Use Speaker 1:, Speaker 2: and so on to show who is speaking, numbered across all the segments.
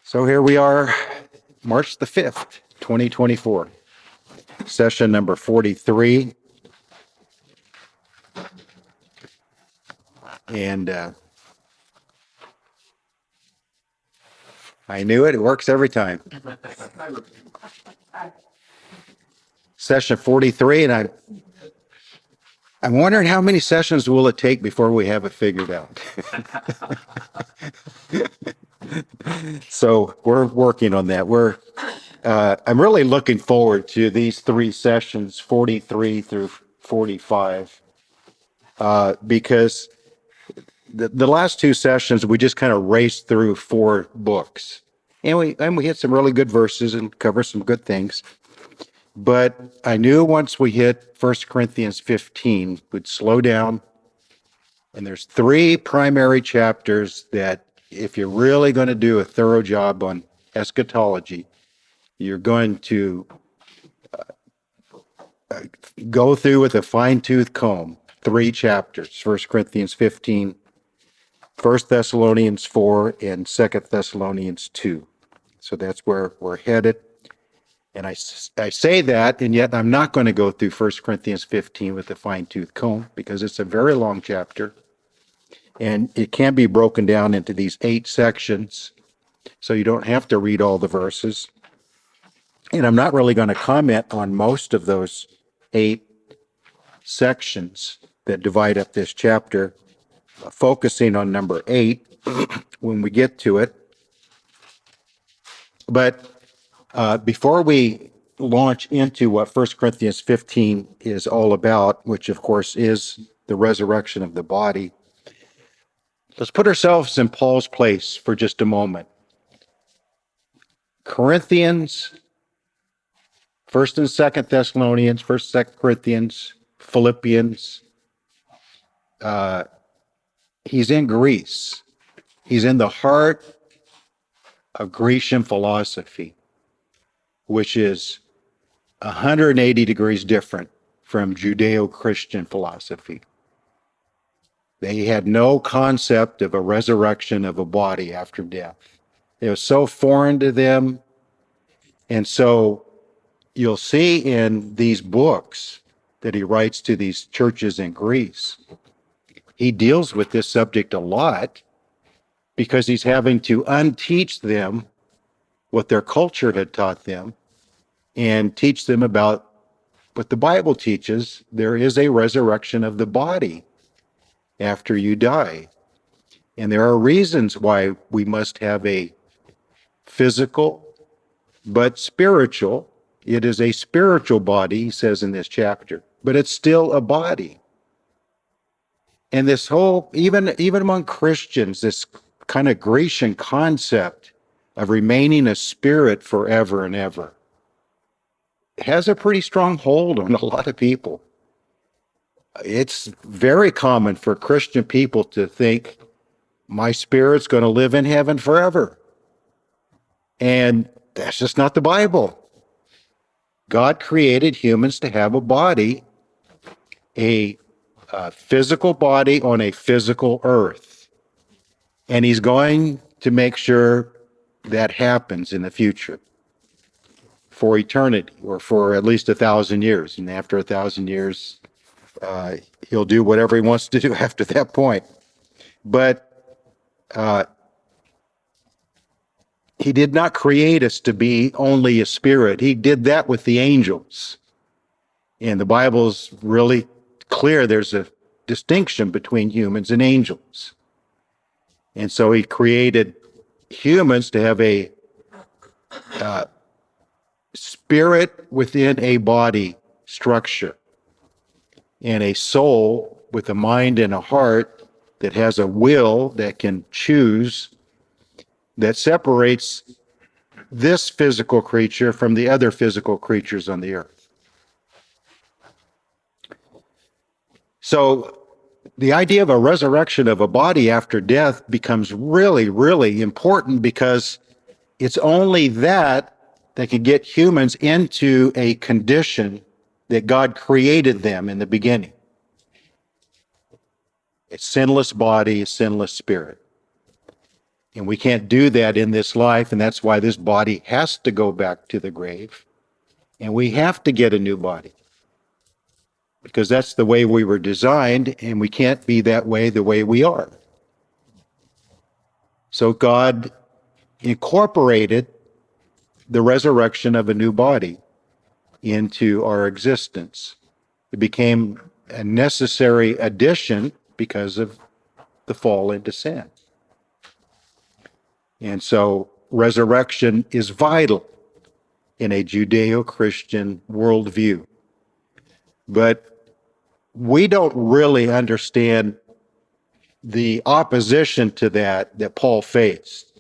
Speaker 1: So here we are, March the 5th, 2024, session number 43. And I knew it, it works every time. Session 43, and I'm wondering how many sessions will it take before we have it figured out. So we're working on that. I'm really looking forward to these three sessions, 43 through 45, because the last two sessions we just kind of raced through four books, and we hit some really good verses and covered some good things. But I knew once we hit 1 Corinthians 15, we'd slow down. And there's three primary chapters that if you're really going to do a thorough job on eschatology, you're going to go through with a fine-tooth comb. Three chapters: 1 Corinthians 15, 1 Thessalonians 4, and 2 Thessalonians 2. So that's where we're headed. And I say that, and yet I'm not going to go through 1 Corinthians 15 with a fine-tooth comb because it's a very long chapter. And it can be broken down into these 8 sections, so you don't have to read all the verses. And I'm not really going to comment on most of those 8 sections that divide up this chapter, focusing on number 8 when we get to it. But before we launch into what 1 Corinthians 15 is all about, which of course is the resurrection of the body, let's put ourselves in Paul's place for just a moment. Corinthians, 1st and 2nd Thessalonians, 1st, 2nd Corinthians, Philippians. He's in Greece. He's in the heart of Grecian philosophy, which is 180 degrees different from Judeo-Christian philosophy. They had no concept of a resurrection of a body after death. It was so foreign to them. And so you'll see in these books that he writes to these churches in Greece, he deals with this subject a lot because he's having to unteach them what their culture had taught them and teach them about what the Bible teaches. There is a resurrection of the body after you die. And there are reasons why we must have a physical but spiritual. It is a spiritual body, he says in this chapter, but it's still a body. And this whole, even among Christians, this kind of Grecian concept of remaining a spirit forever and ever has a pretty strong hold on a lot of people. It's very common for Christian people to think, my spirit's going to live in heaven forever. And that's just not the Bible. God created humans to have a body, a physical body on a physical earth. And he's going to make sure that happens in the future for eternity, or for at least 1,000 years. And after 1,000 years, he'll do whatever he wants to do after that point. But he did not create us to be only a spirit. He did that with the angels. And the Bible's really clear there's a distinction between humans and angels. And so he created humans to have a spirit within a body structure, and a soul with a mind and a heart that has a will that can choose, that separates this physical creature from the other physical creatures on the earth. So the idea of a resurrection of a body after death becomes really, really important, because it's only that can get humans into a condition that God created them in the beginning. A sinless body, a sinless spirit. And we can't do that in this life, and that's why this body has to go back to the grave. And we have to get a new body because that's the way we were designed, and we can't be that way the way we are. So God incorporated the resurrection of a new body into our existence. It became a necessary addition because of the fall into sin. And so resurrection is vital in a Judeo-Christian worldview. But we don't really understand the opposition to that Paul faced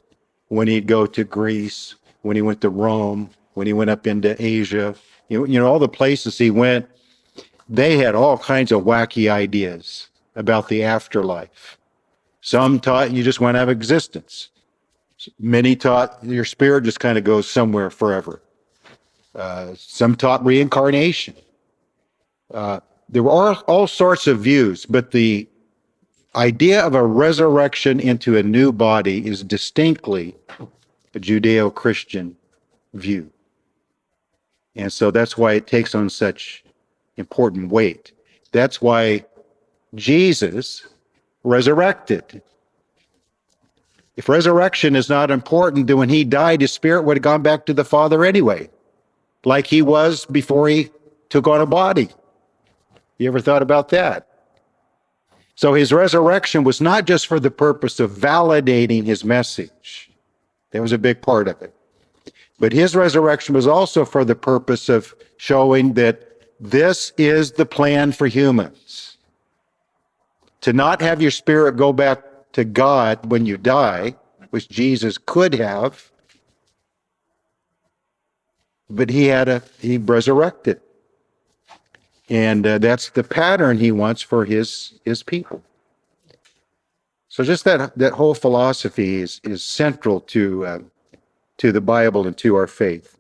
Speaker 1: when he'd go to Greece, when he went to Rome, when he went up into Asia. You know, all the places he went, they had all kinds of wacky ideas about the afterlife. Some taught you just went out of existence. Many taught your spirit just kind of goes somewhere forever. Some taught reincarnation. There were all sorts of views, but the idea of a resurrection into a new body is distinctly a Judeo-Christian view. And so that's why it takes on such important weight. That's why Jesus resurrected. If resurrection is not important, then when he died, his spirit would have gone back to the Father anyway, like he was before he took on a body. You ever thought about that? So his resurrection was not just for the purpose of validating his message. That was a big part of it. But his resurrection was also for the purpose of showing that this is the plan for humans. To not have your spirit go back to God when you die, which Jesus could have, but he resurrected. And that's the pattern he wants for his people. So just that whole philosophy is central to the Bible and to our faith.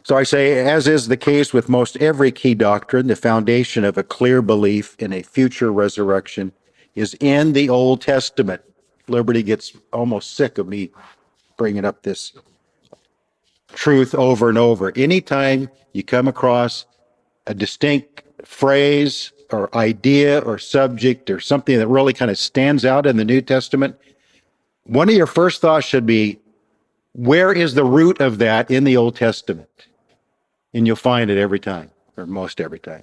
Speaker 1: So I say, as is the case with most every key doctrine, the foundation of a clear belief in a future resurrection is in the Old Testament. Liberty gets almost sick of me bringing up this truth over and over. Anytime you come across a distinct phrase or idea or subject or something that really kind of stands out in the New Testament, one of your first thoughts should be, where is the root of that in the Old Testament? And you'll find it every time, or most every time.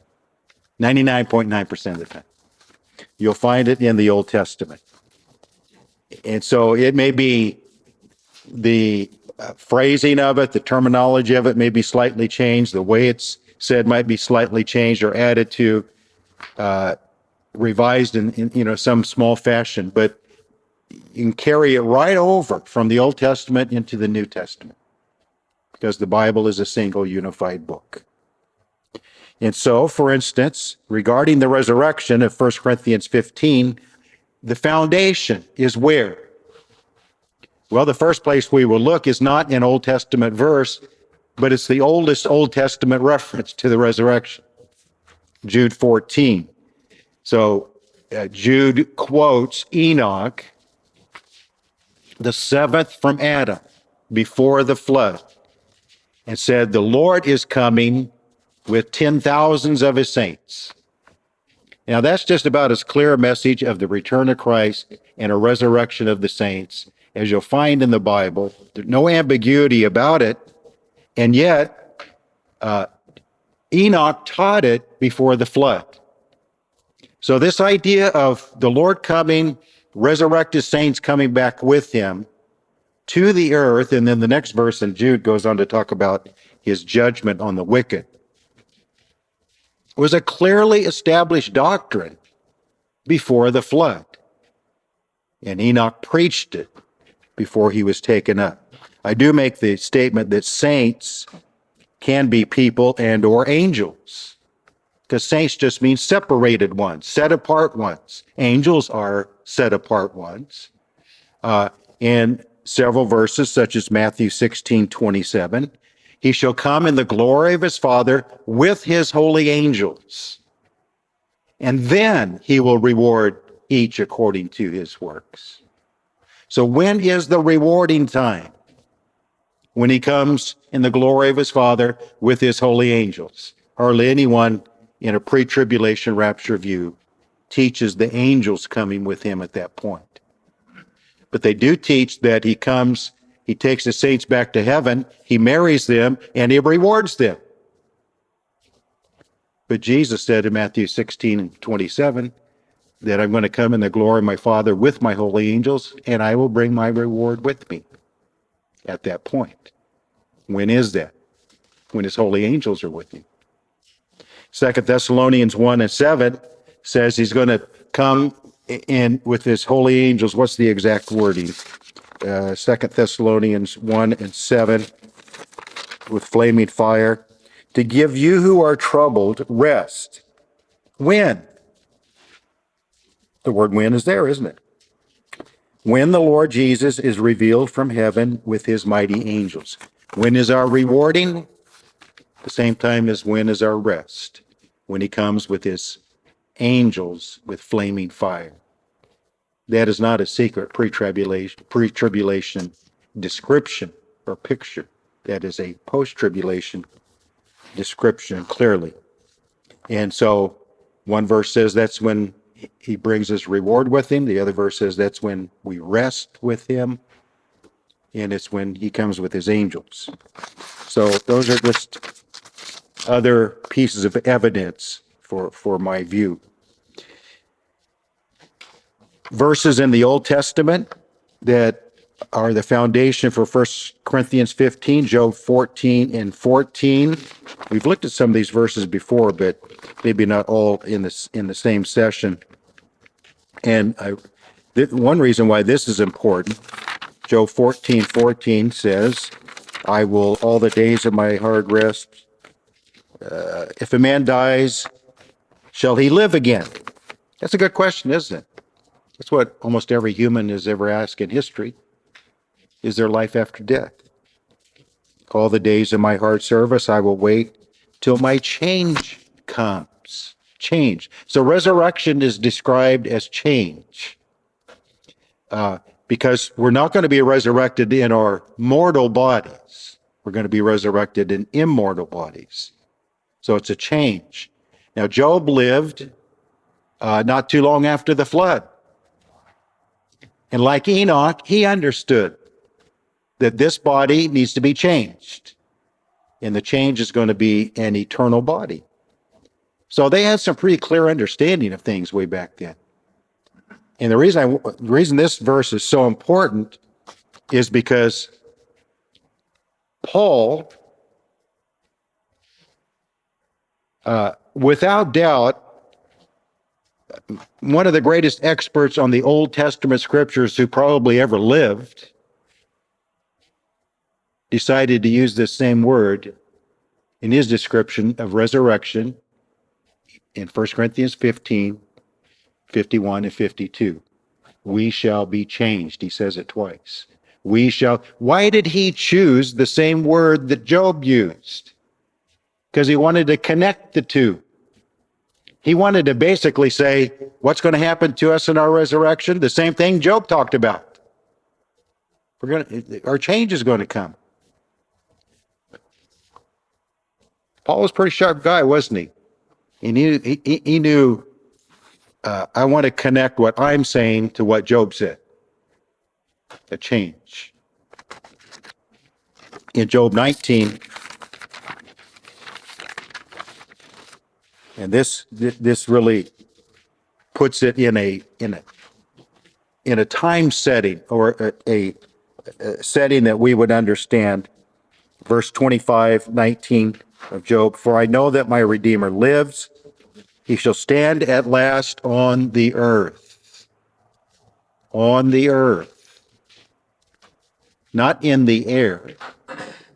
Speaker 1: 99.9% of the time. You'll find it in the Old Testament. And so it may be the phrasing of it, the terminology of it may be slightly changed, the way it's said might be slightly changed or added to, revised in some small fashion, but you can carry it right over from the Old Testament into the New Testament because the Bible is a single unified book. And so, for instance, regarding the resurrection of 1 Corinthians 15, the foundation is where? Well, the first place we will look is not an Old Testament verse, but it's the oldest Old Testament reference to the resurrection, Jude 14. So Jude quotes Enoch, the seventh from Adam, before the flood, and said, "The Lord is coming with 10,000s of his saints." Now, that's just about as clear a message of the return of Christ and a resurrection of the saints as you'll find in the Bible. There's no ambiguity about it. And yet, Enoch taught it before the flood. So this idea of the Lord coming, resurrected saints coming back with him to the earth, and then the next verse in Jude goes on to talk about his judgment on the wicked, was a clearly established doctrine before the flood. And Enoch preached it before he was taken up. I do make the statement that saints can be people and or angels, because saints just means separated ones, set apart ones. Angels are set apart ones. In several verses, such as Matthew 16:27, he shall come in the glory of his Father with his holy angels, and then he will reward each according to his works. So when is the rewarding time? When he comes in the glory of his Father with his holy angels. Hardly anyone in a pre-tribulation rapture view teaches the angels coming with him at that point. But they do teach that he comes, he takes the saints back to heaven, he marries them, and he rewards them. But Jesus said in Matthew 16:27 that I'm going to come in the glory of my Father with my holy angels, and I will bring my reward with me at that point. When is that? When his holy angels are with you. 2 Thessalonians 1:7 says he's going to come in with his holy angels. What's the exact wording? 2 Thessalonians 1:7, with flaming fire, to give you who are troubled rest. When? The word when is there, isn't it? When the Lord Jesus is revealed from heaven with his mighty angels. When is our rewarding? The same time as when is our rest? When he comes with his angels with flaming fire. That is not a secret pre-tribulation description or picture. That is a post-tribulation description, clearly. And so one verse says that's when he brings his reward with him. The other verse says that's when we rest with him. And it's when he comes with his angels. So those are just other pieces of evidence for my view. Verses in the Old Testament that are the foundation for 1 Corinthians 15, Job 14:14. We've looked at some of these verses before, but maybe not all in the same session. And one reason why this is important, Job 14:14 says, I will all the days of my hard rest. If a man dies, shall he live again? That's a good question, isn't it? That's what almost every human has ever asked in history. Is there life after death? All the days of my hard service, I will wait till my change comes. Change. So resurrection is described as change. Because we're not going to be resurrected in our mortal bodies. We're going to be resurrected in immortal bodies. So it's a change. Now, Job lived not too long after the flood. And like Enoch, he understood that this body needs to be changed. And the change is going to be an eternal body. So they had some pretty clear understanding of things way back then. And the reason this verse is so important is because Paul, without doubt, one of the greatest experts on the Old Testament scriptures who probably ever lived, decided to use this same word in his description of resurrection in 1 Corinthians 15, 51 and 52. We shall be changed. He says it twice. We shall. Why did he choose the same word that Job used? Because he wanted to connect the two. He wanted to basically say, what's going to happen to us in our resurrection? The same thing Job talked about. Our change is going to come. Paul was a pretty sharp guy, wasn't he? He knew, I want to connect what I'm saying to what Job said. A change. In Job 19, and this really puts it in a time setting, or a setting that we would understand. Verse 25:19 of Job, for I know that my Redeemer lives. He shall stand at last on the earth. On the earth. Not in the air,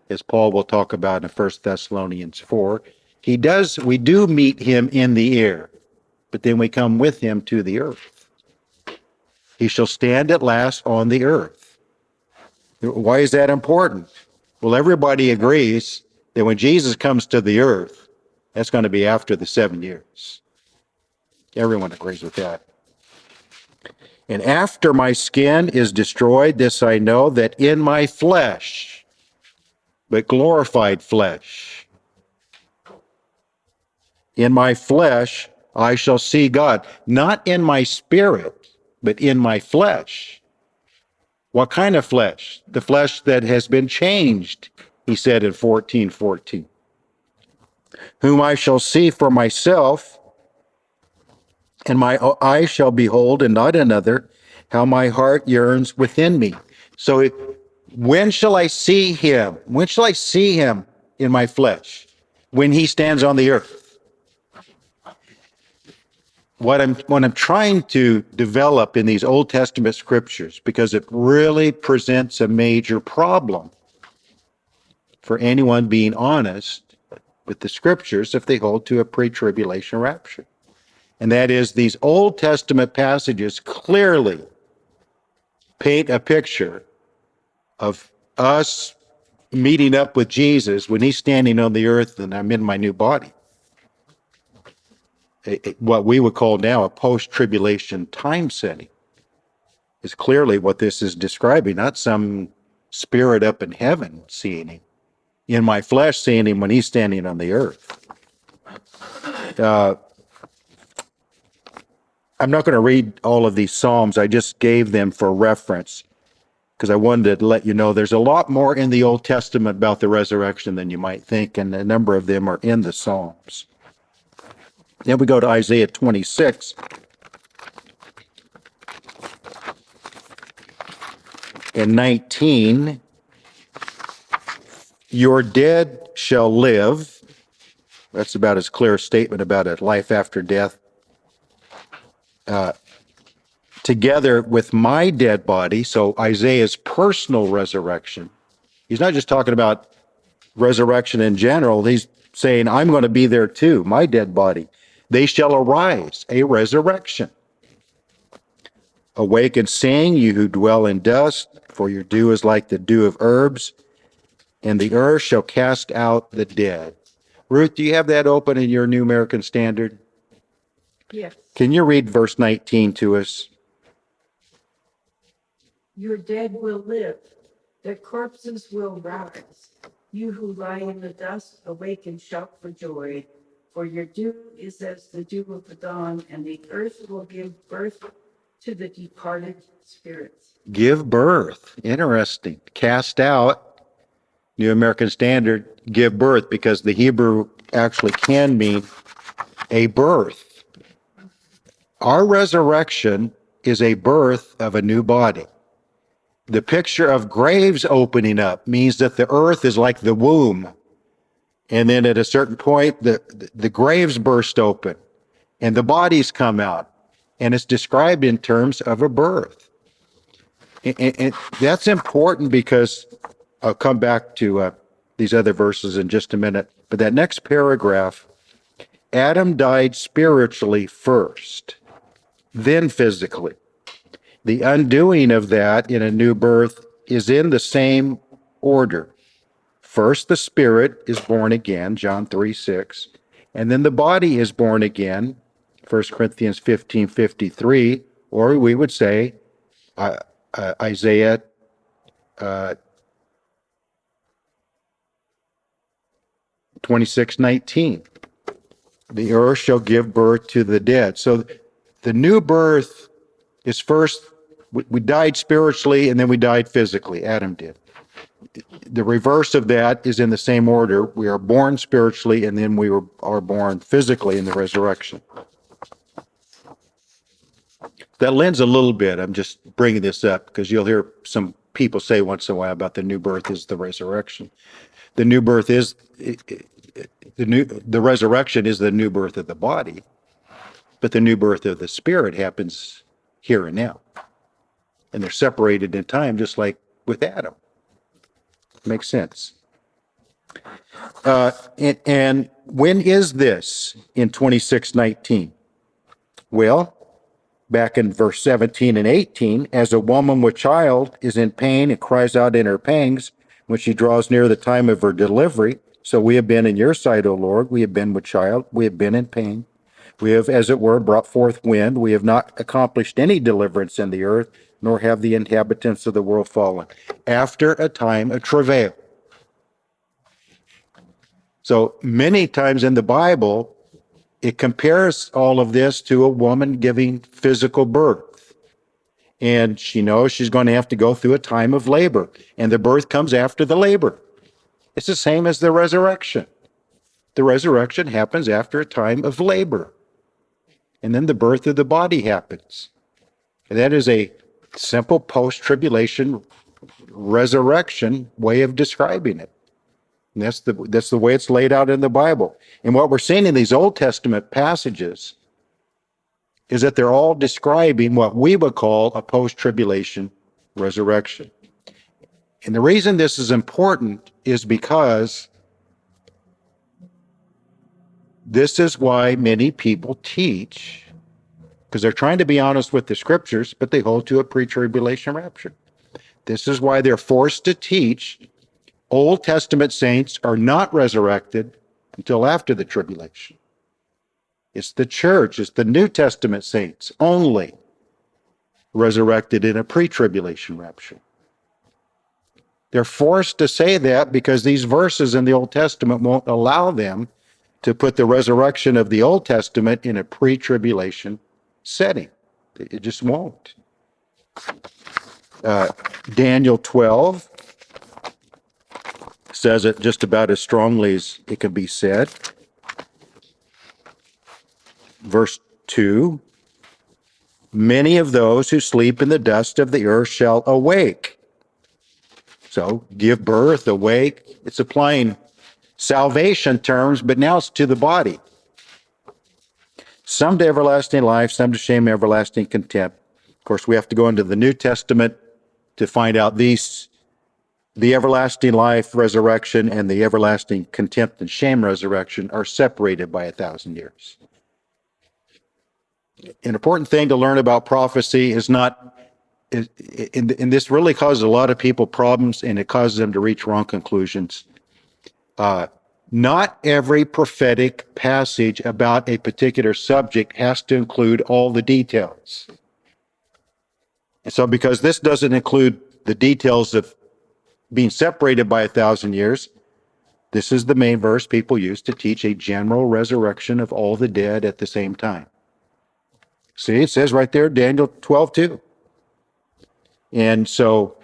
Speaker 1: as Paul will talk about in 1 Thessalonians 4. We do meet him in the air, but then we come with him to the earth. He shall stand at last on the earth. Why is that important? Well, everybody agrees that when Jesus comes to the earth, that's going to be after the 7 years. Everyone agrees with that. And after my skin is destroyed, this I know, that in my flesh, but glorified flesh, in my flesh I shall see God. Not in my spirit, but in my flesh. What kind of flesh? The flesh that has been changed, he said in 14:14. Whom I shall see for myself, and my eye shall behold, and not another, how my heart yearns within me. So when shall I see him? When shall I see him in my flesh? When he stands on the earth. What I'm trying to develop in these Old Testament scriptures, because it really presents a major problem for anyone being honest with the scriptures if they hold to a pre-tribulation rapture. And that is, these Old Testament passages clearly paint a picture of us meeting up with Jesus when he's standing on the earth and I'm in my new body. What we would call now a post-tribulation time setting is clearly what this is describing, not some spirit up in heaven seeing him. In my flesh, seeing him when he's standing on the earth. I'm not going to read all of these Psalms. I just gave them for reference because I wanted to let you know there's a lot more in the Old Testament about the resurrection than you might think, and a number of them are in the Psalms. Then we go to Isaiah 26. And 19, your dead shall live. That's about as clear a statement about a life after death. Together with my dead body, so Isaiah's personal resurrection. He's not just talking about resurrection in general. He's saying, I'm going to be there too, my dead body. They shall arise, a resurrection. Awake and sing, you who dwell in dust, for your dew is like the dew of herbs, and the earth shall cast out the dead. Ruth, do you have that open in your New American Standard?
Speaker 2: Yes.
Speaker 1: Can you read verse 19 to us?
Speaker 2: Your dead will live, their corpses will rise. You who lie in the dust, awake and shout for joy. For your dew is as the dew of the dawn, and the earth will give birth to the departed spirits.
Speaker 1: Give birth. Interesting. Cast out, New American Standard, give birth, because the Hebrew actually can mean a birth. Our resurrection is a birth of a new body. The picture of graves opening up means that the earth is like the womb. And then at a certain point, the graves burst open and the bodies come out. And it's described in terms of a birth. And that's important because I'll come back to these other verses in just a minute. But that next paragraph, Adam died spiritually first, then physically. The undoing of that in a new birth is in the same order. First, the spirit is born again, John 3:6, and then the body is born again, 1 Corinthians 15:53, or we would say Isaiah 26:19. The earth shall give birth to the dead. So the new birth is first, we died spiritually and then we died physically. Adam did. The reverse of that is in the same order. We are born spiritually and then we are born physically in the resurrection. That lends a little bit. I'm just bringing this up because you'll hear some people say once in a while about the new birth is the resurrection. The new birth is the resurrection is the new birth of the body, but the new birth of the spirit happens here and now. And they're separated in time, just like with Adam. Makes sense. And when is this in 26:19? Well, back in verse 17 and 18, as a woman with child is in pain and cries out in her pangs when she draws near the time of her delivery, so we have been in your sight, O Lord. We have been with child. We have been in pain. We have, as it were, brought forth wind. We have not accomplished any deliverance in the earth, nor have the inhabitants of the world fallen. After a time of travail. So many times in the Bible, it compares all of this to a woman giving physical birth. And she knows she's going to have to go through a time of labor, and the birth comes after the labor. It's the same as the resurrection. The resurrection happens after a time of labor, and then the birth of the body happens. And that is a simple post-tribulation resurrection way of describing it. And that's the way it's laid out in the Bible. And what we're seeing in these Old Testament passages is that they're all describing what we would call a post-tribulation resurrection. And the reason this is important is because this is why many people teach, because they're trying to be honest with the scriptures, but they hold to a pre-tribulation rapture. This is why they're forced to teach Old Testament saints are not resurrected until after the tribulation. It's the church, it's the New Testament saints only resurrected in a pre-tribulation rapture. They're forced to say that because these verses in the Old Testament won't allow them to put the resurrection of the Old Testament in a pre-tribulation setting. It just won't. Daniel 12 says it just about as strongly as it can be said. Verse 2, many of those who sleep in the dust of the earth shall awake. So give birth, awake. It's applying salvation terms, but now it's to the body. Some to everlasting life, some to shame, everlasting contempt. Of course, we have to go into the New Testament to find out these, the everlasting life resurrection and the everlasting contempt and shame resurrection are separated by 1,000 years. An important thing to learn about prophecy is not, and this really causes a lot of people problems, and it causes them to reach wrong conclusions. Not every prophetic passage about a particular subject has to include all the details. And so because this doesn't include the details of being separated by 1,000 years, this is the main verse people use to teach a general resurrection of all the dead at the same time. See, it says right there, Daniel 12:2. And so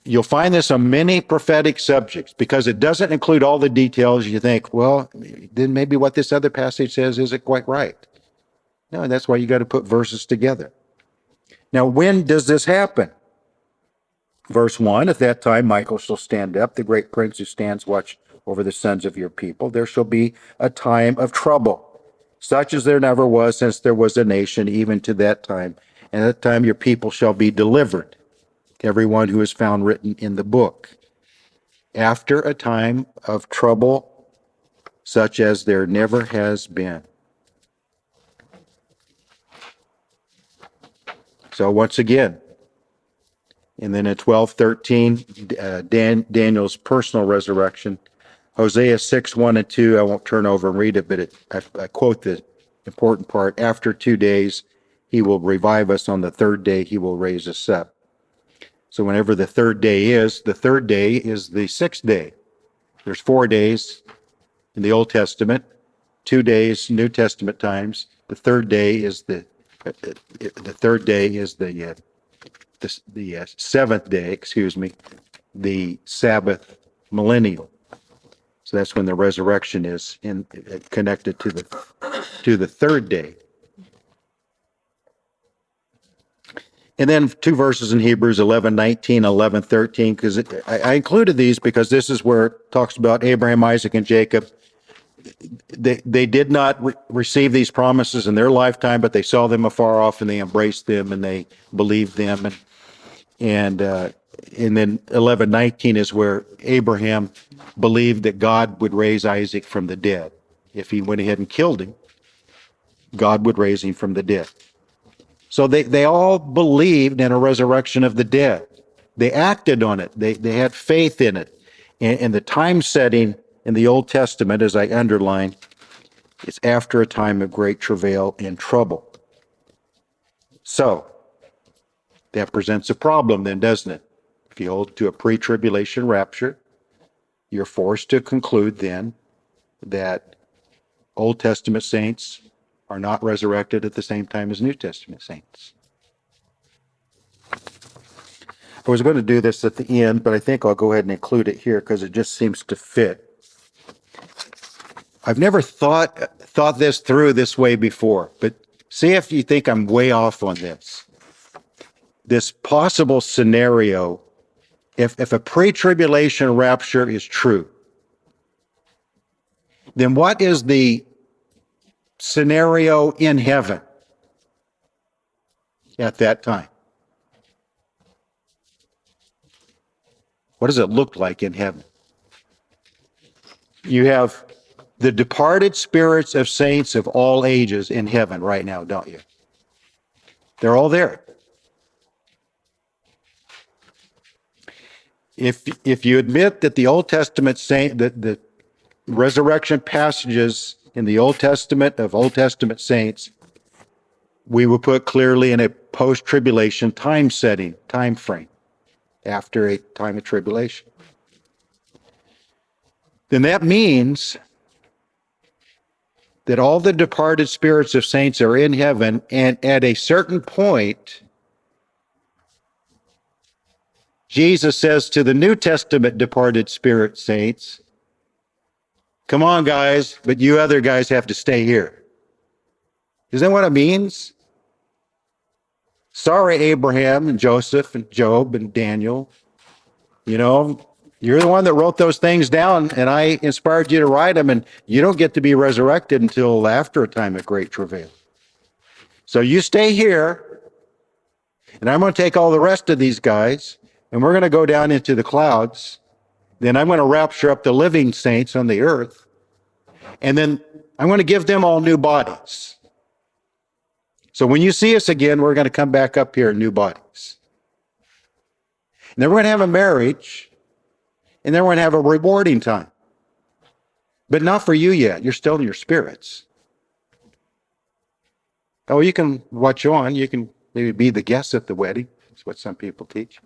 Speaker 1: you'll find this on many prophetic subjects because it doesn't include all the details. You think, well, then maybe what this other passage says isn't quite right. No, and that's why you got to put verses together. Now, when does this happen? Verse 1, at that time Michael shall stand up, the great prince who stands watch over the sons of your people. There shall be a time of trouble, such as there never was since there was a nation, even to that time. And at that time your people shall be delivered, everyone who is found written in the book. After a time of trouble, such as there never has been. So once again, and then in 12:13, Daniel's personal resurrection. Hosea 6:1-2, I won't turn over and read it, but I quote the important part. After 2 days, he will revive us. On the third day, he will raise us up. So whenever the third day is the 6th day. There's 4 days in the Old Testament, 2 days New Testament times. The third day is the seventh day, the Sabbath millennial. So that's when the resurrection is connected to the third day. And then 2 verses in Hebrews 11:19, 11:13, because I included these because this is where it talks about Abraham, Isaac, and Jacob. They did not receive these promises in their lifetime, but they saw them afar off and they embraced them and they believed them. And then 11:19 is where Abraham believed that God would raise Isaac from the dead. If he went ahead and killed him, God would raise him from the dead. So they all believed in a resurrection of the dead. They acted on it. They had faith in it. And the time setting in the Old Testament, as I underlined, It's after a time of great travail and trouble. So, that presents a problem then, doesn't it? If you hold to a pre-tribulation rapture, you're forced to conclude then that Old Testament saints are not resurrected at the same time as New Testament saints. I was going to do this at the end, but I think I'll go ahead and include it here because it just seems to fit. I've never thought this through this way before, but see if you think I'm way off on this. This possible scenario, if a pre-tribulation rapture is true, then what is the scenario in heaven at that time? What does it look like in heaven? You have the departed spirits of saints of all ages in heaven right now, don't you? They're all there. If you admit that the Old Testament saint, that the resurrection passages in the Old Testament of Old Testament saints, we will put clearly in a post-tribulation time setting, time frame, after a time of tribulation. Then that means that all the departed spirits of saints are in heaven, and at a certain point, Jesus says to the New Testament departed spirit saints, come on, guys, but you other guys have to stay here. Isn't that what it means? Sorry, Abraham and Joseph and Job and Daniel. You know, you're the one that wrote those things down, and I inspired you to write them, and you don't get to be resurrected until after a time of great travail. So you stay here, and I'm going to take all the rest of these guys, and we're going to go down into the clouds. Then I'm going to rapture up the living saints on the earth, and then I'm going to give them all new bodies. So when you see us again, we're going to come back up here in new bodies. And then we're going to have a marriage, and then we're going to have a rewarding time. But not for you yet. You're still in your spirits. Oh, you can watch on. You can maybe be the guest at the wedding. That's what some people teach.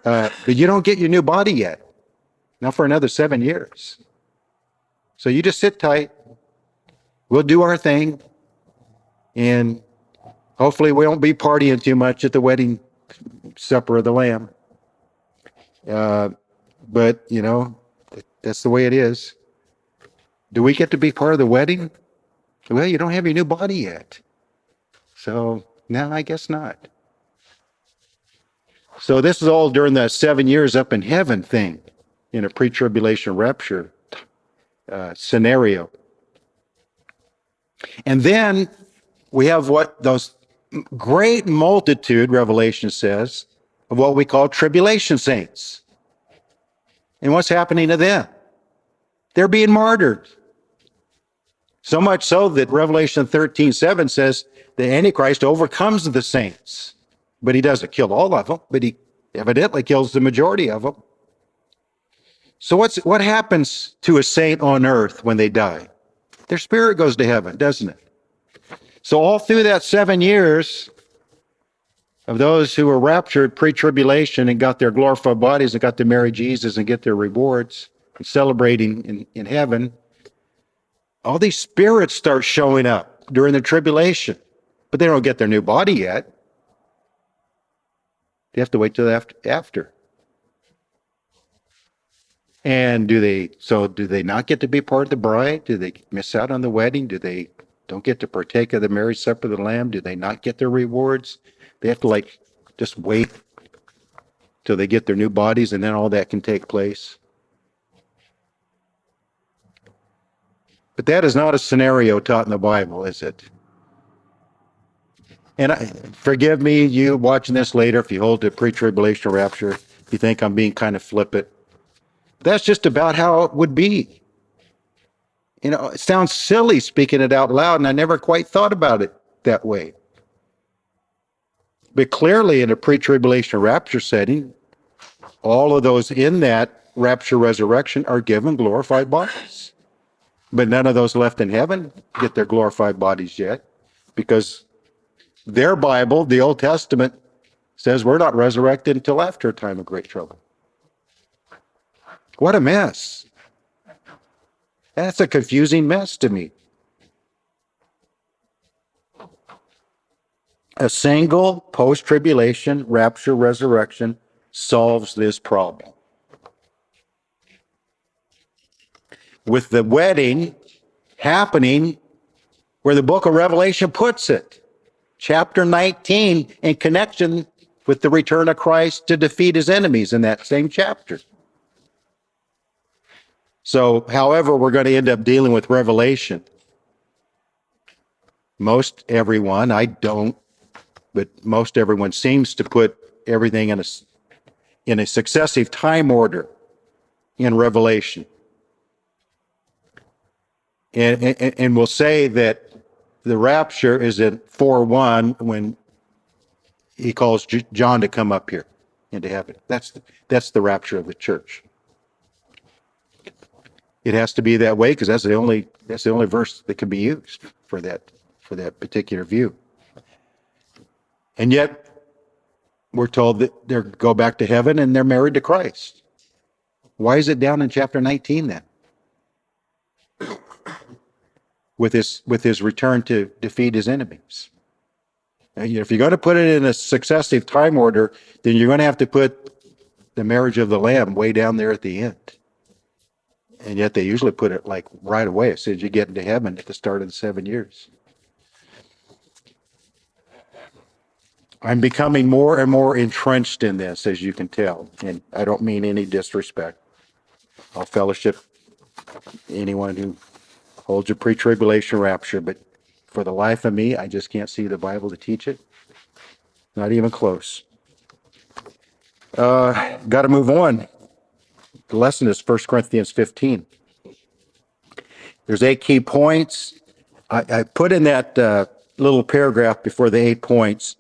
Speaker 1: But you don't get your new body yet. Not for another 7 years. So you just sit tight. We'll do our thing. And hopefully we won't be partying too much at the wedding supper of the Lamb. But, you know, that's the way it is. Do we get to be part of the wedding? Well, you don't have your new body yet. So, no, I guess not. So this is all during the 7 years up in heaven thing in a pre-tribulation rapture scenario. And then we have what those great multitude, Revelation says, of what we call tribulation saints. And what's happening to them? They're being martyred. So much so that Revelation 13:7 says the Antichrist overcomes the saints. But he doesn't kill all of them, but he evidently kills the majority of them. So what happens to a saint on earth when they die? Their spirit goes to heaven, doesn't it? So all through that 7 years of those who were raptured pre-tribulation and got their glorified bodies and got to marry Jesus and get their rewards and celebrating in heaven, all these spirits start showing up during the tribulation, but they don't get their new body yet. They have to wait till after. And do they not get to be part of the bride? Do they miss out on the wedding? Do they don't get to partake of the marriage supper of the Lamb? Do they not get their rewards? They have to just wait till they get their new bodies, and then all that can take place. But that is not a scenario taught in the Bible, is it? And forgive me, you watching this later, if you hold to pre-tribulation rapture, if you think I'm being kind of flippant. That's just about how it would be. You know, it sounds silly speaking it out loud, and I never quite thought about it that way. But clearly, in a pre-tribulation rapture setting, all of those in that rapture resurrection are given glorified bodies. But none of those left in heaven get their glorified bodies yet, because their Bible, the Old Testament, says we're not resurrected until after a time of great trouble. What a mess. That's a confusing mess to me. A single post-tribulation rapture resurrection solves this problem. With the wedding happening where the book of Revelation puts it, chapter 19, in connection with the return of Christ to defeat his enemies in that same chapter. So, however, we're going to end up dealing with Revelation. Most everyone, I don't, but most everyone seems to put everything in a successive time order in Revelation. And we'll say that the rapture is at 4:1 when he calls John to come up here into heaven. That's the rapture of the church. It has to be that way because that's the only verse that can be used for that particular view. And yet we're told that they go back to heaven and they're married to Christ. Why is it down in chapter 19 then? With his return to defeat his enemies. And if you're going to put it in a successive time order, then you're going to have to put the marriage of the Lamb way down there at the end. And yet they usually put it like right away as soon as you get into heaven at the start of the 7 years. I'm becoming more and more entrenched in this, as you can tell. And I don't mean any disrespect. I'll fellowship anyone who holds a pre-tribulation rapture, but for the life of me, I just can't see the Bible to teach it. Not even close. Got to move on. The lesson is 1 Corinthians 15. There's 8 key points. I put in that little paragraph before the 8 points.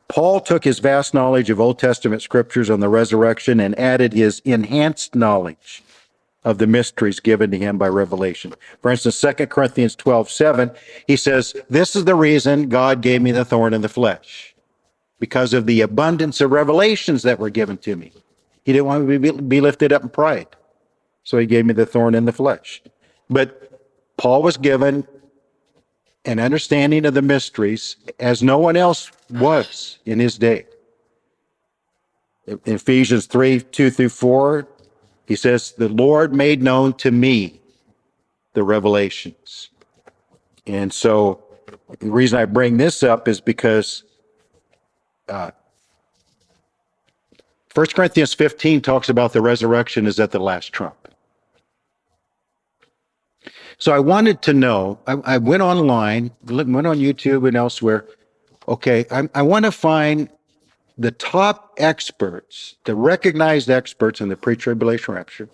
Speaker 1: Paul took his vast knowledge of Old Testament scriptures on the resurrection and added his enhanced knowledge of the mysteries given to him by revelation. For instance, 2 Corinthians 12:7, he says, "This is the reason God gave me the thorn in the flesh, because of the abundance of revelations that were given to me. He didn't want me to be lifted up in pride, so he gave me the thorn in the flesh." But Paul was given an understanding of the mysteries as no one else was in his day. In Ephesians 3:2-4, he says, "The Lord made known to me the revelations." And so the reason I bring this up is because 1 Corinthians 15 talks about the resurrection is at the last trump. So I wanted to know, I went online, went on YouTube and elsewhere. Okay, I want to find the top experts, the recognized experts in the pre-tribulation rapture,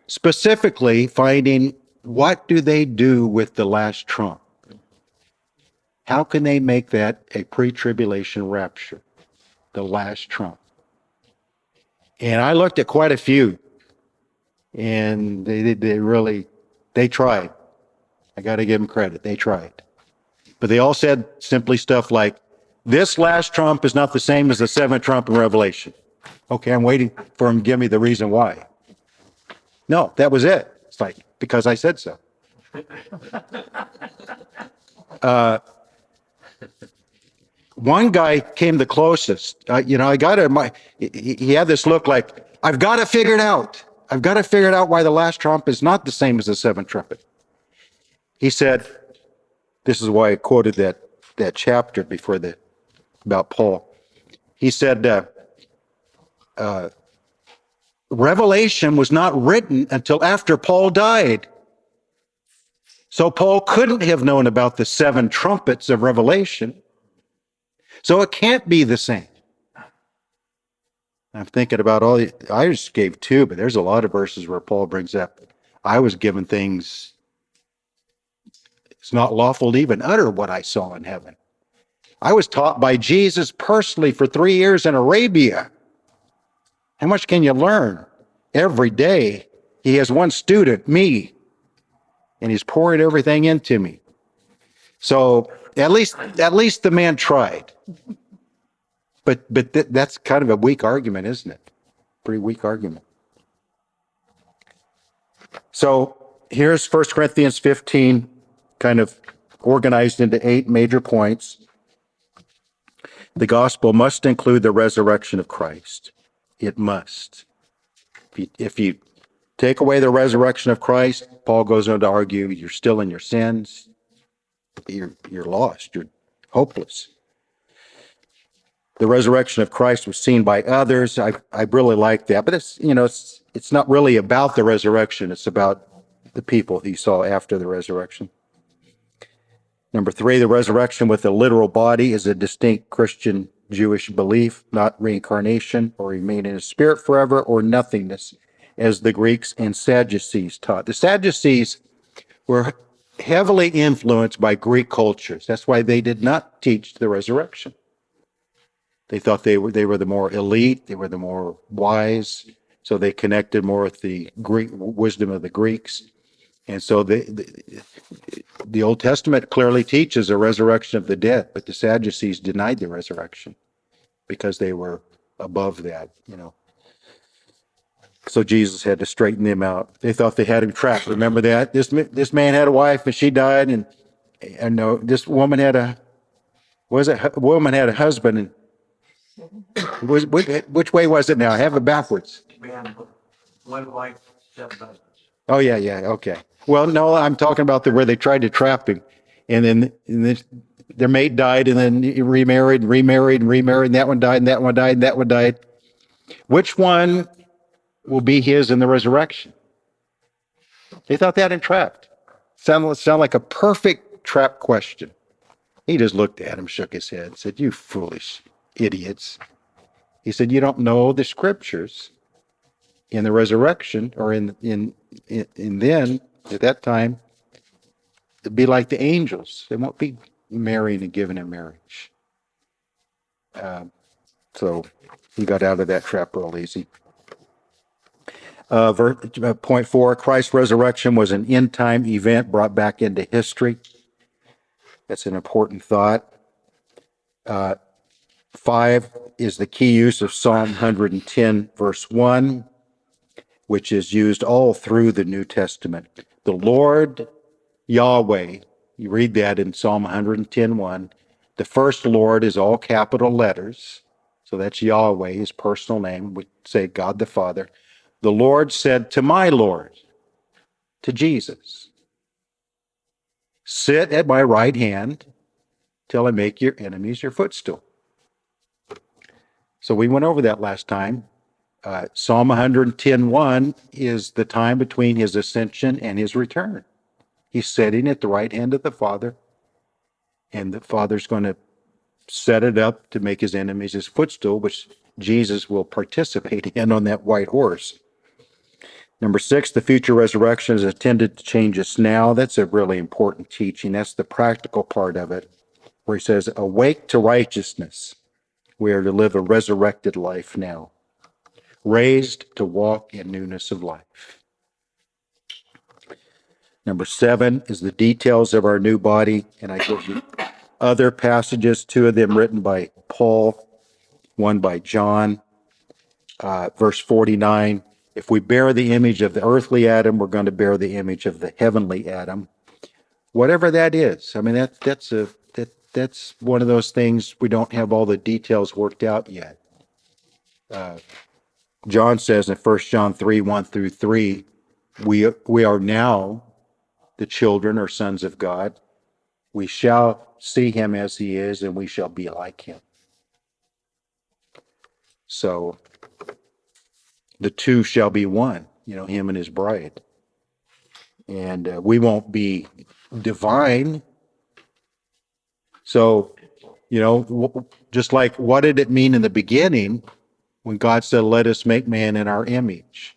Speaker 1: specifically finding what do they do with the last trump? How can they make that a pre-tribulation rapture, the last trump? And I looked at quite a few, and they tried. I got to give them credit. They tried. But they all said simply stuff like, this last trump is not the same as the 7th trump in Revelation. Okay, I'm waiting for him to give me the reason why. No, that was it. It's like, because I said so. One guy came the closest. I got to, he had this look like, I've got to figure it out. I've got to figure out why the last trump is not the same as the 7th trumpet. He said, this is why I quoted that chapter before about Paul. He said, Revelation was not written until after Paul died. So Paul couldn't have known about the 7 trumpets of Revelation. So it can't be the same. I'm thinking about I just gave 2, but there's a lot of verses where Paul brings up, I was given things, it's not lawful to even utter what I saw in heaven. I was taught by Jesus personally for 3 years in Arabia. How much can you learn? Every day, he has one student, me, and he's pouring everything into me. So at least the man tried. But that's kind of a weak argument, isn't it? Pretty weak argument. So here's 1 Corinthians 15, kind of organized into 8 major points. The gospel must include the resurrection of Christ. It must. If you take away the resurrection of Christ, Paul goes on to argue you're still in your sins. You're lost. You're hopeless. The resurrection of Christ was seen by others. I really like that, but it's not really about the resurrection. It's about the people he saw after the resurrection. Number 3, the resurrection with a literal body is a distinct Christian Jewish belief, not reincarnation or remaining in a spirit forever or nothingness, as the Greeks and Sadducees taught. The Sadducees were heavily influenced by Greek cultures. That's why they did not teach the resurrection. They thought they were the more elite, they were the more wise, so they connected more with the Greek wisdom of the Greeks. And so the Old Testament clearly teaches a resurrection of the dead, but the Sadducees denied the resurrection because they were above that, So Jesus had to straighten them out. They thought they had him trapped. Remember that? This man had a wife and she died, and no, this woman had a husband, and which way was it now? I have it backwards.
Speaker 3: One wife, 7 husbands.
Speaker 1: Oh yeah, okay. Well, no, I'm talking about where they tried to trap him, and then their mate died, and then he remarried, and that one died, and that one died, and that one died. Which one will be his in the resurrection? They thought that entrapped. Sound like a perfect trap question. He just looked at him, shook his head, said, "You foolish idiots." He said, "You don't know the scriptures. In the resurrection, or in then at that time, it'd be like the angels. They won't be marrying and giving in marriage." So he got out of that trap real easy. Point 4, Christ's resurrection was an end-time event brought back into history. That's an important thought. 5 is the key use of Psalm 110, verse 1, which is used all through the New Testament. The Lord Yahweh, you read that in Psalm 110:1. The first Lord is all capital letters. So that's Yahweh, his personal name. We say God the Father. The Lord said to my Lord, to Jesus, "Sit at my right hand till I make your enemies your footstool." So we went over that last time. Psalm 110:1 is the time between his ascension and his return. He's sitting at the right hand of the Father, and the Father's going to set it up to make his enemies his footstool, which Jesus will participate in on that white horse. Number 6, the future resurrection is intended to change us now. That's a really important teaching. That's the practical part of it, where he says, "Awake to righteousness. We are to live a resurrected life now, raised to walk in newness of life." Number 7 is the details of our new body, and I give you other passages, 2 of them written by Paul, 1 by John. Verse 49, if we bear the image of the earthly Adam, we're going to bear the image of the heavenly Adam. Whatever that is. I mean, that's one of those things we don't have all the details worked out yet. John says in 1 John 3, 1 through 3, we are now the children or sons of God. We shall see him as he is, and we shall be like him. So the two shall be one, him and his bride. And we won't be divine. So, just like what did it mean in the beginning when God said, "Let us make man in our image"?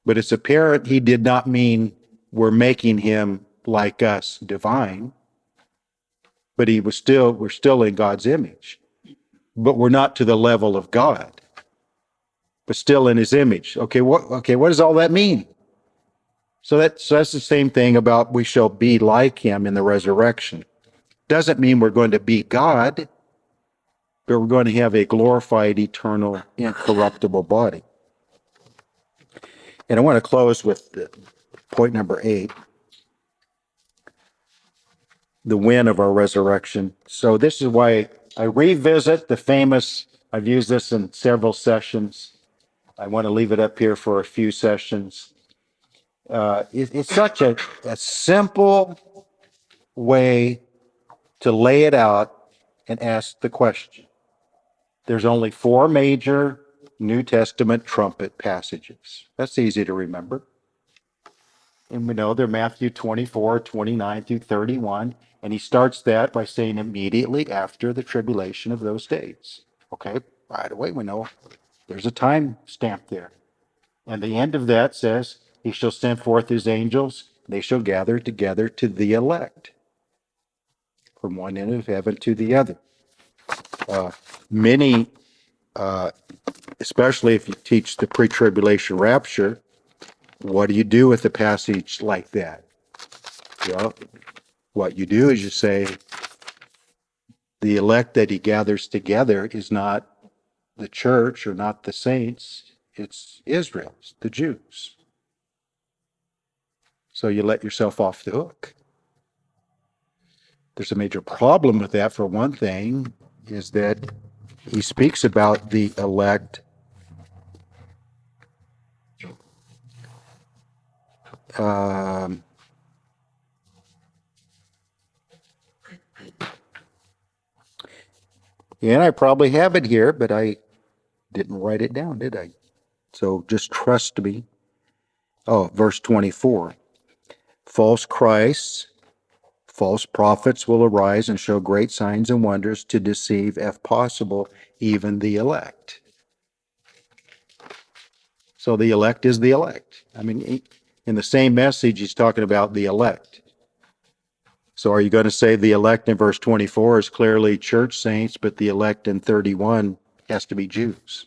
Speaker 1: But it's apparent he did not mean we're making him like us divine, but we're still in God's image. But we're not to the level of God, but still in his image. Okay, what does all that mean? So that's the same thing about we shall be like him in the resurrection. Doesn't mean we're going to be God, but we're going to have a glorified, eternal, incorruptible body. And I want to close with point number 8, the when of our resurrection. So this is why I revisit the famous, I've used this in several sessions. I want to leave it up here for a few sessions. It's such a simple way to lay it out and ask the question. There's only 4 major New Testament trumpet passages. That's easy to remember. And we know they're Matthew 24, 29 through 31. And he starts that by saying immediately after the tribulation of those days. Okay, right away we know there's a time stamp there. And the end of that says, he shall send forth his angels, they shall gather together to the elect from one end of heaven to the other. Many, especially if you teach the pre-tribulation rapture, what do you do with a passage like that? Well, what you do is you say, the elect that he gathers together is not the church or not the saints, it's Israel, it's the Jews. So you let yourself off the hook. There's a major problem with that, for one thing, is that he speaks about the elect um, and I probably have it here, but I didn't write it down, did I? So just trust me. Oh, verse 24. False Christs, false prophets will arise and show great signs and wonders to deceive, if possible, even the elect. So the elect is the elect. I mean, in the same message, he's talking about the elect. So are you going to say the elect in verse 24 is clearly church saints, but the elect in 31 has to be Jews?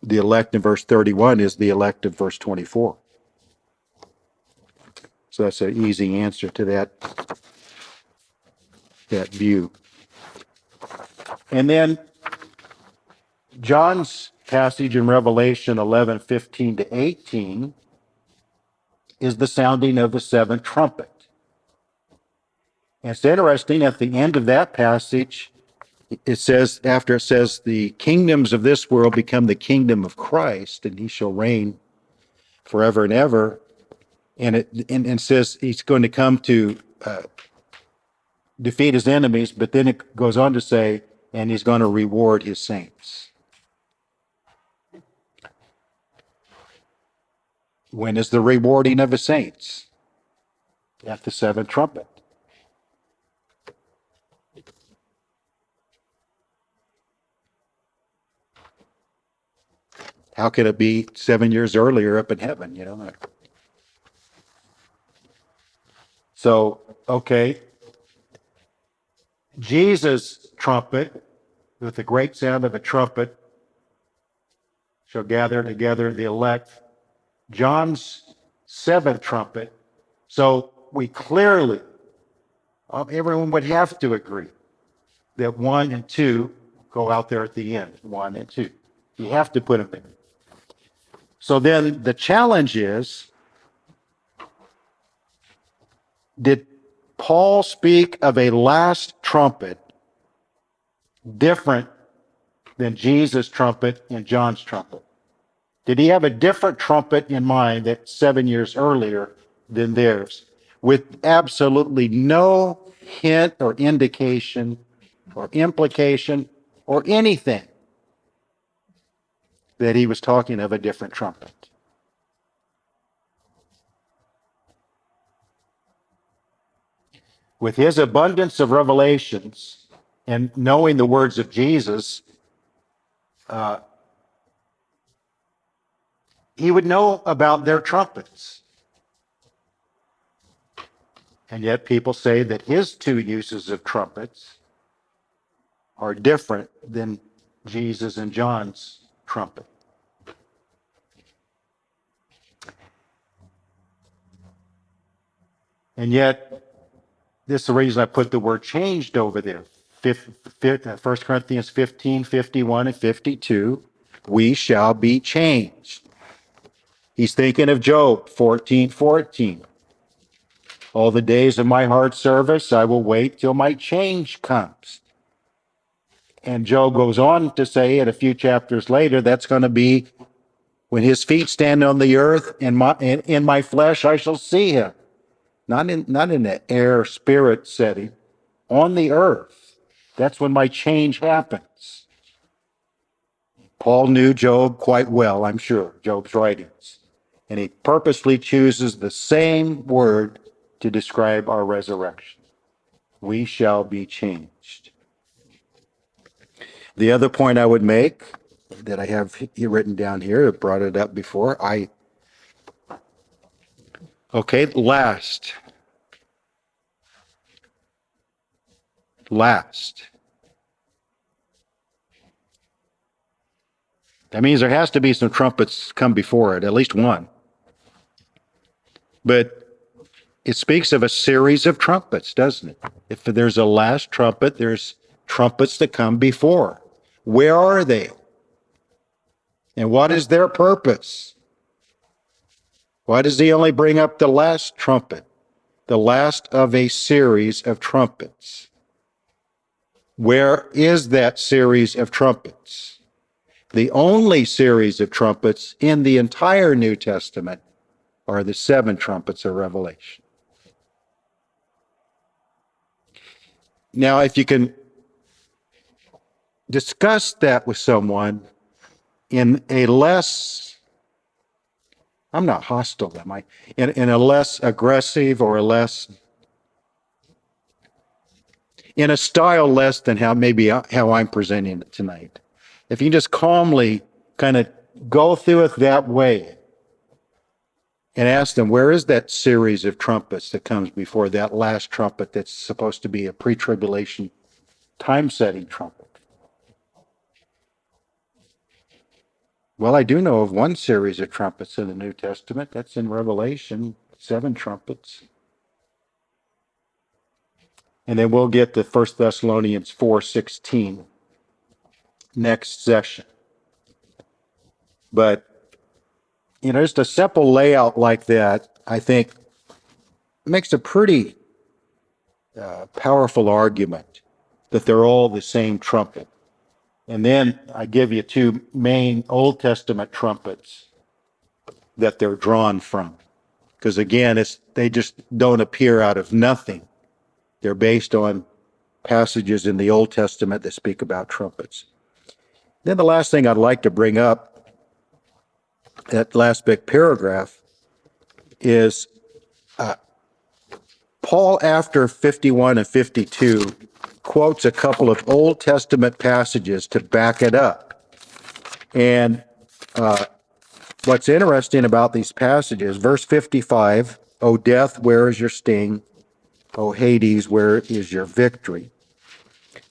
Speaker 1: The elect in verse 31 is the elect of verse 24. So that's an easy answer to that view. And then John's passage in Revelation 11:15 to 18 is the sounding of the seventh trumpet. And it's interesting, at the end of that passage, it says, after it says, the kingdoms of this world become the kingdom of Christ, and he shall reign forever and ever. And it says he's going to come to defeat his enemies, but then it goes on to say, and he's going to reward his saints. When is the rewarding of his saints? At the seventh trumpet. How could it be 7 years earlier up in heaven, you know? So, okay, Jesus' trumpet, with the great sound of a trumpet, shall gather together the elect. John's seventh trumpet. So we clearly, everyone would have to agree that 1 and 2 go out there at the end, 1 and 2. You have to put them there. So then the challenge is, did Paul speak of a last trumpet different than Jesus' trumpet and John's trumpet? Did he have a different trumpet in mind that 7 years earlier than theirs, with absolutely no hint or indication or implication or anything that he was talking of a different trumpet? With his abundance of revelations and knowing the words of Jesus, he would know about their trumpets. And yet people say that his 2 uses of trumpets are different than Jesus and John's trumpet. And yet, this is the reason I put the word changed over there. 1 Corinthians 15, 51, and 52. We shall be changed. He's thinking of Job 14, 14. All the days of my hard service, I will wait till my change comes. And Job goes on to say in a few chapters later, that's going to be when his feet stand on the earth, and in my flesh I shall see him. Not in the air spirit setting, on the earth. That's when my change happens. Paul knew Job quite well, I'm sure, Job's writings. And he purposely chooses the same word to describe our resurrection. We shall be changed. The other point I would make that I have written down here, I brought it up before. Last. That means there has to be some trumpets come before it, at least one. But it speaks of a series of trumpets, doesn't it? If there's a last trumpet, there's trumpets that come before. Where are they? And what is their purpose? Why does he only bring up the last trumpet? The last of a series of trumpets. Where is that series of trumpets? The only series of trumpets in the entire New Testament are the 7 trumpets of Revelation. Now, if you can discuss that with someone in a less, I'm not hostile, am I? In a less aggressive or in a style less than how I'm presenting it tonight. If you can just calmly kind of go through it that way and ask them, where is that series of trumpets that comes before that last trumpet that's supposed to be a pre-tribulation time-setting trumpet? Well, I do know of one series of trumpets in the New Testament. That's in Revelation, 7 trumpets. And then we'll get to 1 Thessalonians 4:16 next session. But, just a simple layout like that, I think, makes a pretty powerful argument that they're all the same trumpet. And then I give you 2 main Old Testament trumpets that they're drawn from. Because again, they just don't appear out of nothing. They're based on passages in the Old Testament that speak about trumpets. Then the last thing I'd like to bring up, that last big paragraph, is Paul, after 51 and 52, quotes a couple of Old Testament passages to back it up. And what's interesting about these passages, verse 55, O death, where is your sting? O Hades, where is your victory?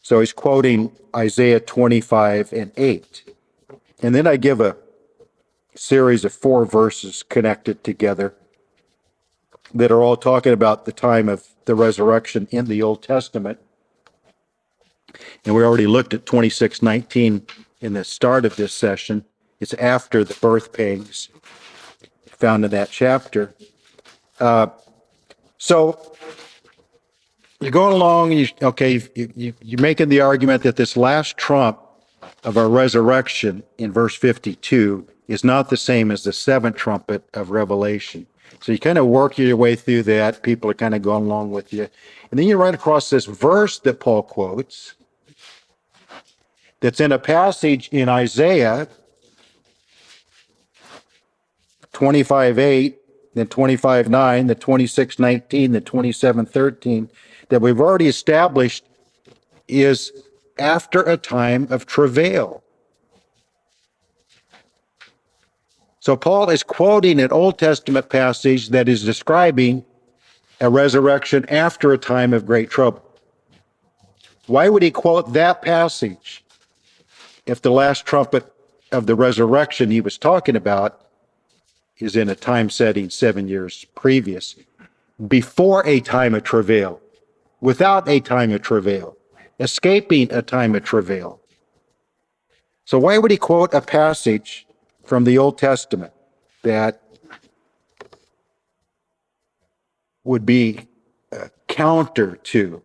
Speaker 1: So he's quoting Isaiah 25 and 8. And then I give a series of 4 verses connected together that are all talking about the time of the resurrection in the Old Testament. And we already looked at 26:19 in the start of this session. It's after the birth pangs found in that chapter. So you're going along, you're making the argument that this last trump of our resurrection in verse 52 is not the same as the 7th trumpet of Revelation. So you kind of work your way through that. People are kind of going along with you. And then you run across this verse that Paul quotes that's in a passage in Isaiah 25:8, then 25:9, then 26:19, then 27:13, that we've already established is after a time of travail. So Paul is quoting an Old Testament passage that is describing a resurrection after a time of great trouble. Why would he quote that passage if the last trumpet of the resurrection he was talking about is in a time setting 7 years previous? before a time of travail, without a time of travail, escaping a time of travail. So why would he quote a passage from the Old Testament that would be counter to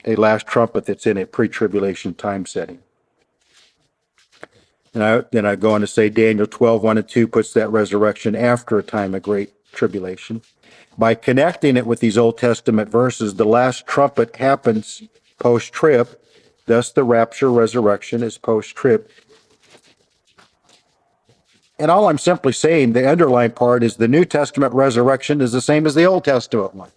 Speaker 1: a last trumpet that's in a pre-tribulation time setting? And then I go on to say Daniel 12, 1 and 2 puts that resurrection after a time of great tribulation. By connecting it with these Old Testament verses, the last trumpet happens post-trib. Thus, the rapture resurrection is post-trib. And all I'm simply saying, the underlying part is the New Testament resurrection is the same as the Old Testament one.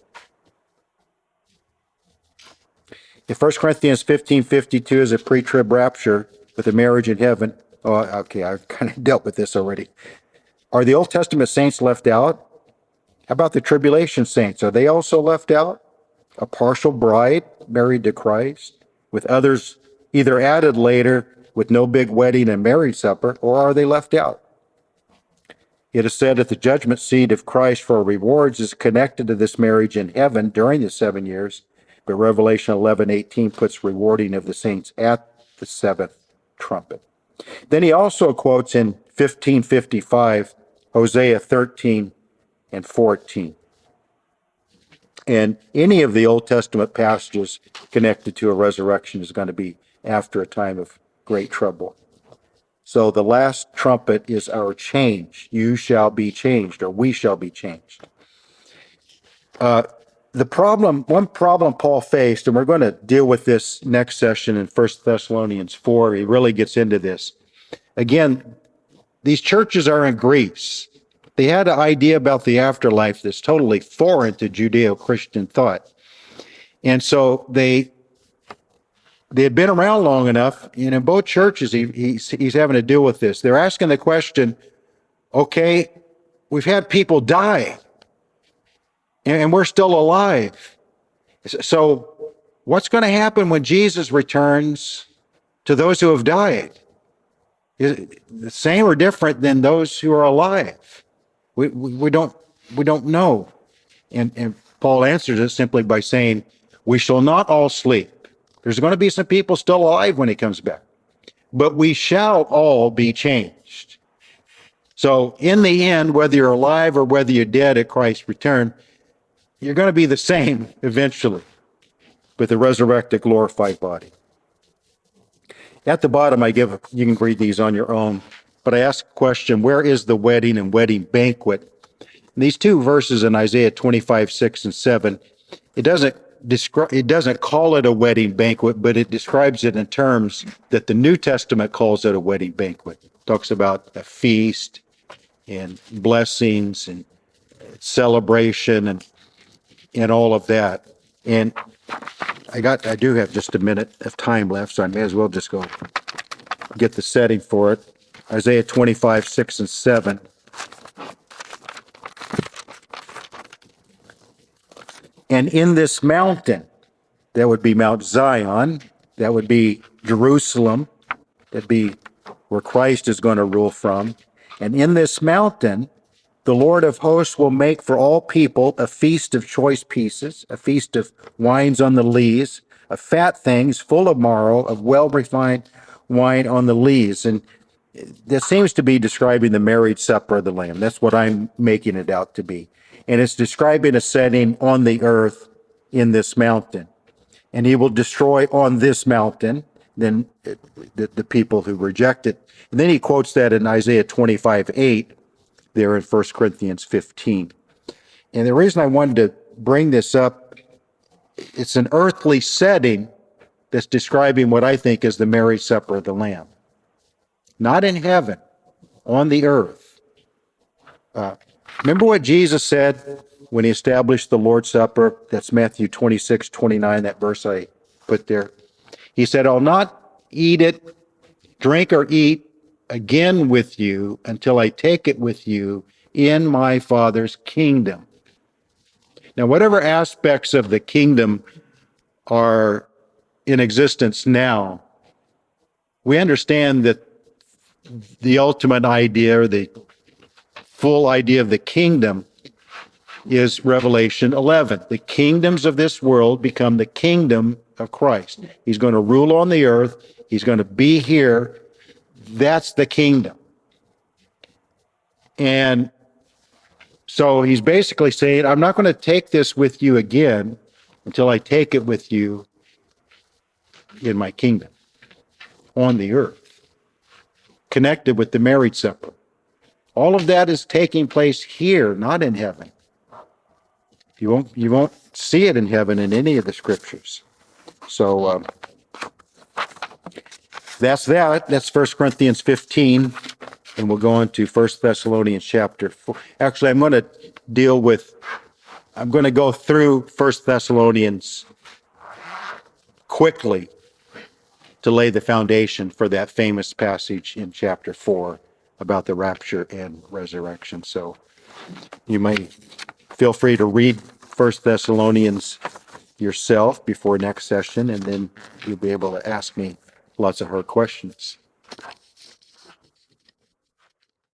Speaker 1: If 1 Corinthians 15:52 is a pre-trib rapture with a marriage in heaven, oh, okay, I've kind of dealt with this already. Are the Old Testament saints left out? How about the tribulation saints? Are they also left out? A partial bride married to Christ, with others either added later with no big wedding and marriage supper, or are they left out? It is said that the judgment seat of Christ for rewards is connected to this marriage in heaven during the 7 years, but Revelation 11:18 puts rewarding of the saints at the seventh trumpet. Then he also quotes in 15:55 Hosea 13 and 14. And any of the Old Testament passages connected to a resurrection is going to be after a time of great trouble. So the last trumpet is our change. You shall be changed, or we shall be changed. One problem Paul faced, and we're going to deal with this next session in 1 Thessalonians 4, he really gets into this. Again, these churches are in Greece. They had an idea about the afterlife that's totally foreign to Judeo-Christian thought. And so they had been around long enough, and in both churches, he's having to deal with this. They're asking the question, okay, we've had people die, and we're still alive. So what's going to happen when Jesus returns to those who have died? Is it the same or different than those who are alive? We don't know. And Paul answers it simply by saying, we shall not all sleep. There's going to be some people still alive when he comes back, but we shall all be changed. So in the end, whether you're alive or whether you're dead at Christ's return, you're going to be the same eventually with a resurrected, glorified body. At the bottom, you can read these on your own, but I ask a question, where is the wedding and wedding banquet? And these two verses in Isaiah 25, 6 and 7, it doesn't call it a wedding banquet, but it describes it in terms that the New Testament calls it a wedding banquet. It talks about a feast and blessings and celebration and all of that. And I do have just a minute of time left, so I may as well just go get the setting for it. Isaiah 25, 6 and 7. And in this mountain, that would be Mount Zion, that would be Jerusalem, that'd be where Christ is going to rule from. And in this mountain, the Lord of hosts will make for all people a feast of choice pieces, a feast of wines on the lees, of fat things full of marrow, of well-refined wine on the lees. And this seems to be describing the marriage supper of the Lamb. That's what I'm making it out to be. And it's describing a setting on the earth in this mountain. And he will destroy on this mountain then the people who reject it. And then he quotes that in Isaiah 25, 8, there in 1 Corinthians 15. And the reason I wanted to bring this up, it's an earthly setting that's describing what I think is the marriage supper of the Lamb. Not in heaven, on the earth. Remember what Jesus said when he established the Lord's Supper? That's Matthew 26, 29, that verse I put there. He said, I'll not eat it, drink or eat again with you until I take it with you in my Father's kingdom. Now, whatever aspects of the kingdom are in existence now, we understand that the ultimate idea, or the full idea of the kingdom, is Revelation 11. The kingdoms of this world become the kingdom of Christ. He's going to rule on the earth. He's going to be here. That's the kingdom. And so he's basically saying, I'm not going to take this with you again until I take it with you in my kingdom on the earth, connected with the marriage supper. All of that is taking place here, not in heaven. You won't see it in heaven in any of the scriptures. So that's that. That's 1 Corinthians 15, and we'll go on to 1 Thessalonians chapter 4. Actually, I'm going to go through 1 Thessalonians quickly to lay the foundation for that famous passage in chapter 4 about the rapture and resurrection. So you may feel free to read 1 Thessalonians yourself before next session, and then you'll be able to ask me lots of hard questions.